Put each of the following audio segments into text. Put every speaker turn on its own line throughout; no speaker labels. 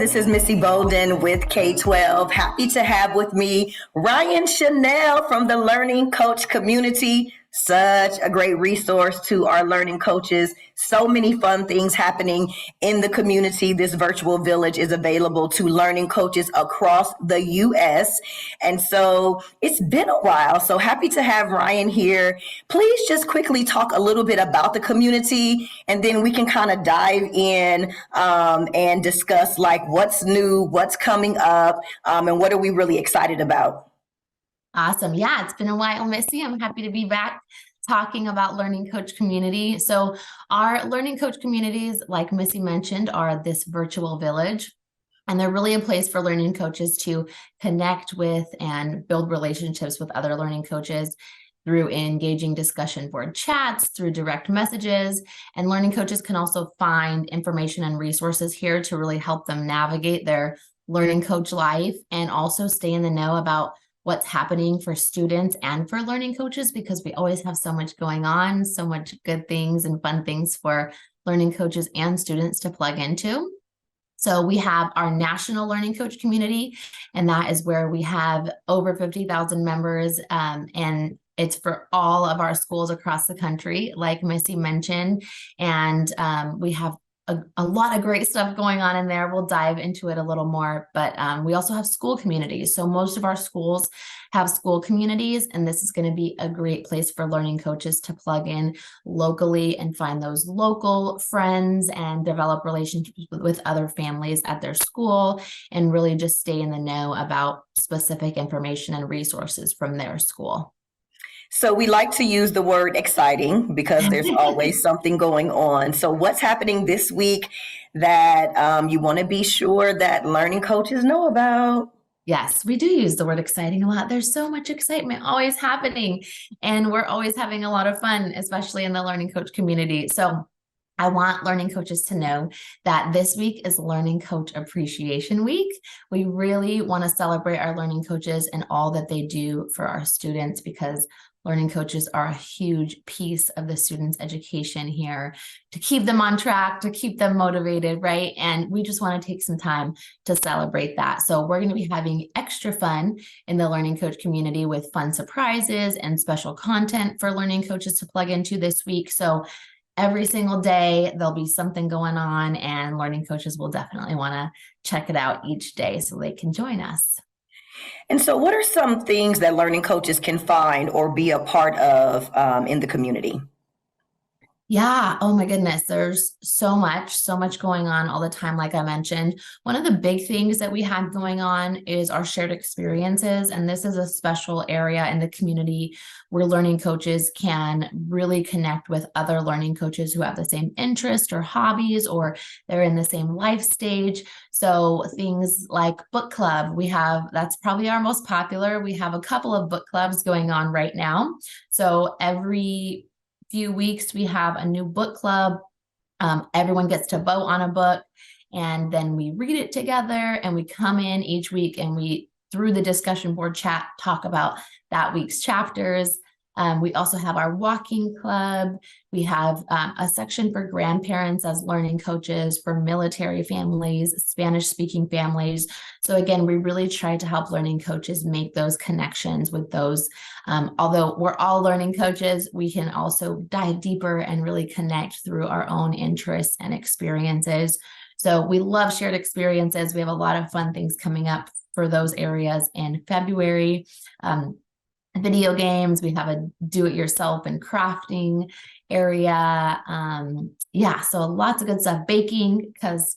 This is Missy Bolden with K12. Happy to have with me Ryan Chanel from the Learning Coach community. Such a great resource to our learning coaches. So many fun things happening in the community. This virtual village is available to learning coaches across the U.S. And so it's been a while. So happy to have Ryan here. Please just quickly talk a little bit about the community, and then we can kind of dive in and discuss like what's new, what's coming up, and what are we really excited about.
Awesome. Yeah, it's been a while, Missy. I'm happy to be back talking about Learning Coach community. So our Learning Coach communities, like Missy mentioned, are this virtual village. And they're really a place for learning coaches to connect with and build relationships with other learning coaches through engaging discussion board chats, through direct messages. And learning coaches can also find information and resources here to really help them navigate their learning coach life and also stay in the know about what's happening for students and for learning coaches, because we always have so much going on, so much good things and fun things for learning coaches and students to plug into. So we have our national learning coach community, and that is where we have over 50,000 members, and it's for all of our schools across the country, like Missy mentioned, and we have a lot of great stuff going on in there. We'll dive into it a little more, but we also have school communities. So most of our schools have school communities, and this is going to be a great place for learning coaches to plug in locally and find those local friends and develop relationships with other families at their school and really just stay in the know about specific information and resources from their school.
So we like to use the word exciting because there's always something going on. So what's happening this week that you want to be sure that learning coaches know about?
Yes, we do use the word exciting a lot. There's so much excitement always happening, and we're always having a lot of fun, especially in the learning coach community. So I want learning coaches to know that this week is Learning Coach Appreciation Week. We really want to celebrate our learning coaches and all that they do for our students, because learning coaches are a huge piece of the students' education here to keep them on track, to keep them motivated, right? And we just want to take some time to celebrate that. So we're going to be having extra fun in the learning coach community with fun surprises and special content for learning coaches to plug into this week. So every single day, there'll be something going on, and learning coaches will definitely want to check it out each day so they can join us.
And so what are some things that learning coaches can find or be a part of in the community?
Yeah. Oh my goodness. There's so much going on all the time. Like I mentioned, one of the big things that we had going on is our shared experiences. And this is a special area in the community where learning coaches can really connect with other learning coaches who have the same interest or hobbies, or they're in the same life stage. So things like book club, that's probably our most popular. We have a couple of book clubs going on right now. So every few weeks we have a new book club. Everyone gets to vote on a book, and then we read it together, and we come in each week and we, through the discussion board chat, talk about that week's chapters. We also have our walking club. We have a section for grandparents as learning coaches, for military families, Spanish-speaking families. So again, we really try to help learning coaches make those connections with those. Although we're all learning coaches, we can also dive deeper and really connect through our own interests and experiences. So we love shared experiences. We have a lot of fun things coming up for those areas in February. Video games, we have a do-it-yourself and crafting area. Yeah, so lots of good stuff. Baking, because,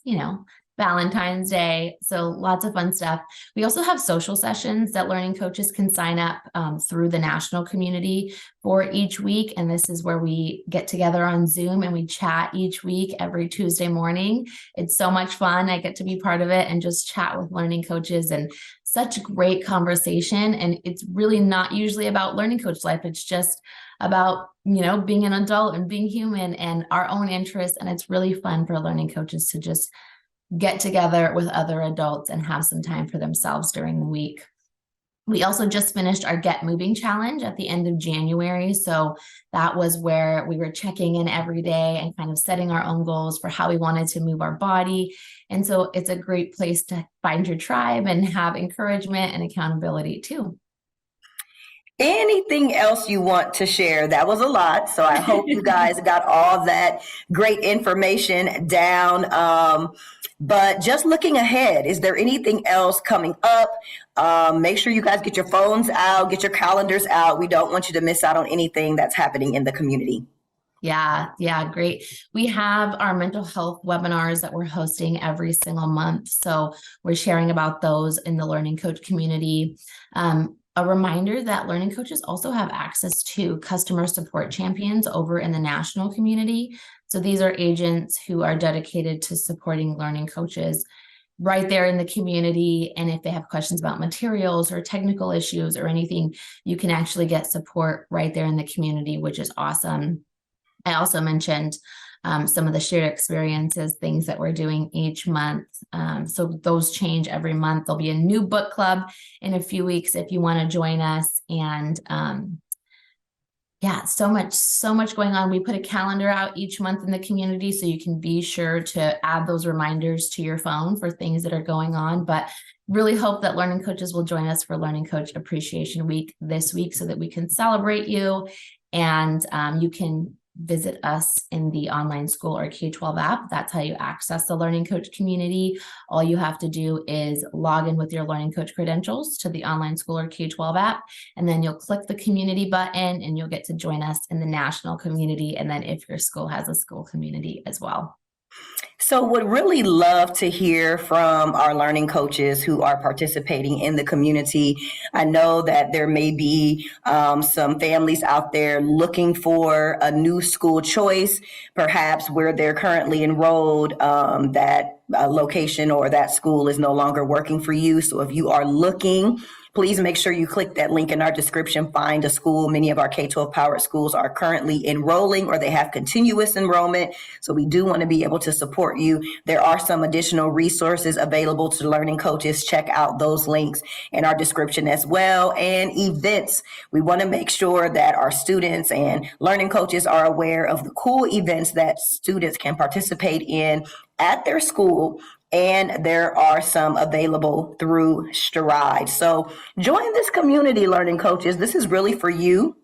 Valentine's Day. So lots of fun stuff. We also have social sessions that learning coaches can sign up through the national community for each week. And this is where we get together on Zoom and we chat each week, every Tuesday morning. It's so much fun. I get to be part of it and just chat with learning coaches, and such great conversation. And it's really not usually about learning coach life. It's just about, being an adult and being human and our own interests. And it's really fun for learning coaches to just get together with other adults and have some time for themselves during the week. We also just finished our Get Moving Challenge at the end of January. So that was where we were checking in every day and kind of setting our own goals for how we wanted to move our body. And so it's a great place to find your tribe and have encouragement and accountability too.
Anything else you want to share? That was a lot. So I hope you guys got all that great information down. But just looking ahead, is there anything else coming up? Make sure you guys get your phones out, get your calendars out. We don't want you to miss out on anything that's happening in the community.
Yeah, great. We have our mental health webinars that we're hosting every single month. So we're sharing about those in the Learning Coach community. A reminder that learning coaches also have access to customer support champions over in the national community. So these are agents who are dedicated to supporting learning coaches right there in the community. And if they have questions about materials or technical issues or anything, you can actually get support right there in the community, which is awesome. I also mentioned some of the shared experiences, things that we're doing each month. So those change every month. There'll be a new book club in a few weeks if you want to join us. And yeah, so much going on. We put a calendar out each month in the community so you can be sure to add those reminders to your phone for things that are going on. But really hope that learning coaches will join us for Learning Coach Appreciation Week this week so that we can celebrate you, and you can visit us in the online school or K12 app. That's how you access the Learning Coach community. All you have to do is log in with your Learning Coach credentials to the online school or K12 app, and then you'll click the community button and you'll get to join us in the national community. And then if your school has a school community as well.
So would really love to hear from our learning coaches who are participating in the community. I know that there may be some families out there looking for a new school choice, perhaps where they're currently enrolled, that location or that school is no longer working for you. So if you are looking, please make sure you click that link in our description, find a school. Many of our K-12 powered schools are currently enrolling or they have continuous enrollment. So we do want to be able to support you. There are some additional resources available to learning coaches. Check out those links in our description as well. And events. We want to make sure that our students and learning coaches are aware of the cool events that students can participate in at their school. And there are some available through Stride. So join this community, learning coaches. This is really for you.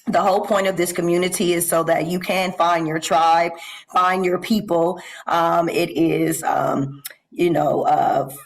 The whole point of this community is so that you can find your tribe, find your people. It is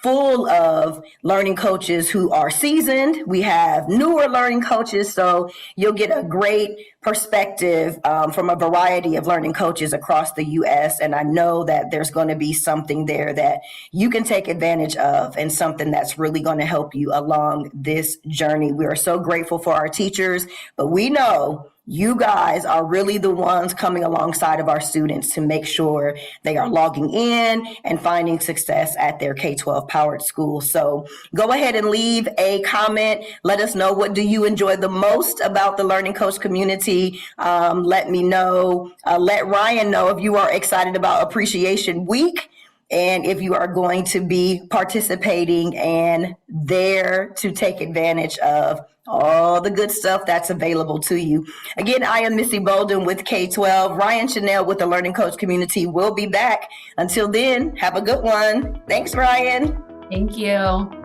full of learning coaches who are seasoned. We have newer learning coaches, so you'll get a great perspective from a variety of learning coaches across the U.S. And I know that there's going to be something there that you can take advantage of and something that's really going to help you along this journey. We are so grateful for our teachers, but we know you guys are really the ones coming alongside of our students to make sure they are logging in and finding success at their K-12 powered school. So go ahead and leave a comment. Let us know, what do you enjoy the most about the Learning Coach community? Let me know. Let Ryan know if you are excited about Appreciation Week, and if you are going to be participating and there to take advantage of all the good stuff that's available to you. Again, I am Missy Bolden with K12. Ryan Chanel with the Learning Coach community will be back. Until then, have a good one. Thanks, Ryan.
Thank you.